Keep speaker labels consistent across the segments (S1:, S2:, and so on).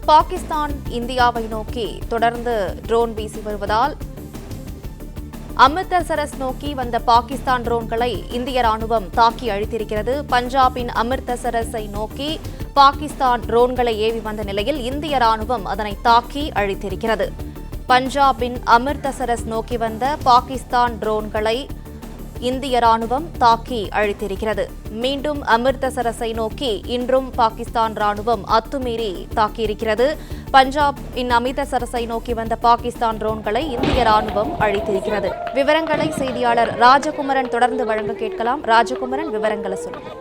S1: பாகிஸ்தான் இந்தியாவை நோக்கி தொடர்ந்து ட்ரோன் வீசி வருவதால் அமிர்தசரஸ் நோக்கி வந்த பாகிஸ்தான் ட்ரோன்களை இந்திய ராணுவம் தாக்கி அழித்திருக்கிறது. பஞ்சாபின் அமிர்தசரஸை நோக்கி பாகிஸ்தான் ட்ரோன்களை ஏவி வந்த நிலையில் இந்திய ராணுவம் அதனை தாக்கி அழித்திருக்கிறது. பஞ்சாபின் அமிர்தசரஸ் நோக்கி வந்த பாகிஸ்தான் ட்ரோன்களை இந்திய ராணுவம் தாக்கி அழித்திருக்கிறது. மீண்டும் அமிர்தசரஸை நோக்கி இன்றும் பாகிஸ்தான் ராணுவம் அத்துமீறி தாக்கியிருக்கிறது. பஞ்சாபின் அமிர்தசரஸை நோக்கி வந்த பாகிஸ்தான் ட்ரோன்களை இந்திய ராணுவம் அழித்திருக்கிறது. விவரங்களை செய்தியாளர் ராஜகுமரன் தொடர்ந்து வழங்க கேட்கலாம். ராஜகுமரன், விவரங்களை சொல்லுங்க.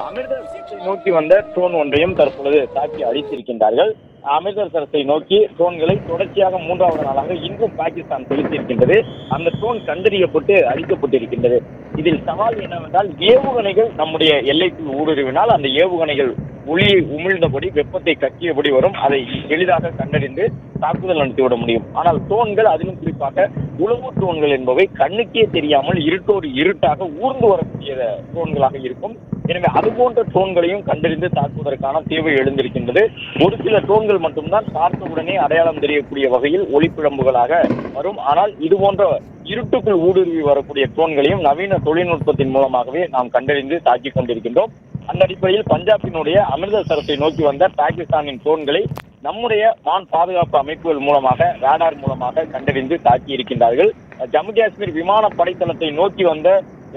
S2: அமிர்தசரஸை நோக்கி வந்த ட்ரோன் ஒன்றையும் தற்பொழுது தாக்கி அழித்திருக்கின்றார்கள். அமிர்தசரஸை நோக்கி ட்ரோன்களை தொடர்ச்சியாக 3வது நாளாக இன்றும் பாகிஸ்தான் செலுத்தியிருக்கின்றது. அந்த ட்ரோன் கண்டறியப்பட்டு அழிக்கப்பட்டிருக்கின்றது. இதில் சவால் என்னவென்றால், ஏவுகணைகள் நம்முடைய எல்லைக்குள் ஊடுருவினால் அந்த ஏவுகணைகள் ஒளியை உமிழ்ந்தபடி வெப்பத்தை கக்கியபடி வரும். அதை எளிதாக கண்டறிந்து தாக்குதல் நடத்திவிட முடியும். ஆனால் ட்ரோன்கள், அதிலும் குறிப்பாக உளவு ட்ரோன்கள் என்பவை கண்ணுக்கே தெரியாமல் இருட்டோடு இருட்டாக ஊர்ந்து வரக்கூடிய ட்ரோன்களாக இருக்கும். எனவே அதுபோன்ற ட்ரோன்களையும் கண்டறிந்து தாக்குவதற்கான தேவை எழுந்திருக்கின்றது. ஒரு சில ட்ரோன்கள் மட்டும்தான் பார்த்தவுடனே அடையாளம் தெரியக்கூடிய வகையில் ஒளிப்பிழம்புகளாக வரும். ஆனால் இதுபோன்ற இருட்டுக்குள் ஊடுருவி வரக்கூடிய ட்ரோன்களையும் நவீன தொழில்நுட்பத்தின் மூலமாகவே நாம் கண்டறிந்து தாக்கிக் கொண்டிருக்கின்றோம். அந்த அடிப்படையில் பஞ்சாபினுடைய அமிர்தசரஸை நோக்கி வந்த பாகிஸ்தானின் ட்ரோன்களை நம்முடைய வான் பாதுகாப்பு அமைப்புகள் மூலமாக, ராடார் மூலமாக கண்டறிந்து தாக்கி இருக்கின்றார்கள். ஜம்மு காஷ்மீர் விமான படைத்தளத்தை நோக்கி வந்த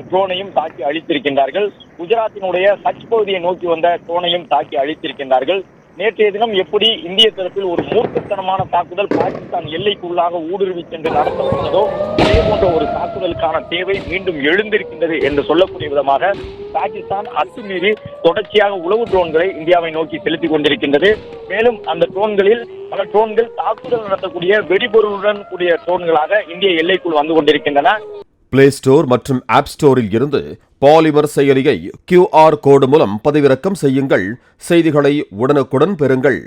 S2: ட்ரோனையும் தாக்கி அழித்திருக்கின்றார்கள். குஜராத்தினுடைய கட்ச் பகுதியை நோக்கி வந்த ட்ரோனையும் தாக்கி அழித்திருக்கின்றார்கள். நேற்றைய தினம் எப்படி இந்திய தரப்பில் ஒரு மூர்க்கத்தனமான தாக்குதல் பாகிஸ்தான் எல்லைக்குள்ளாக ஊடுருவி சென்று நடத்தப்பட்டதோ, அதே போன்ற ஒரு தாக்குதலுக்கான தேவை மீண்டும் எழுந்திருக்கின்றது என்று சொல்லக்கூடிய விதமாக பாகிஸ்தான் அத்துமீறி தொடர்ச்சியாக உளவு ட்ரோன்களை இந்தியாவை நோக்கி செலுத்திக் கொண்டிருக்கின்றது. மேலும் அந்த ட்ரோன்களில் பல ட்ரோன்கள் தாக்குதல் நடத்தக்கூடிய வெடிபொருளுடன் கூடிய ட்ரோன்களாக இந்திய எல்லைக்குள் வந்து கொண்டிருக்கின்றன.
S3: பிளே ஸ்டோர் மற்றும் ஆப் ஸ்டோரில் இருந்து பாலிமர் செயலியை QR கோடு மூலம் பதிவிறக்கம் செய்யுங்கள். செய்திகளை உடனுக்குடன் பெறுங்கள்.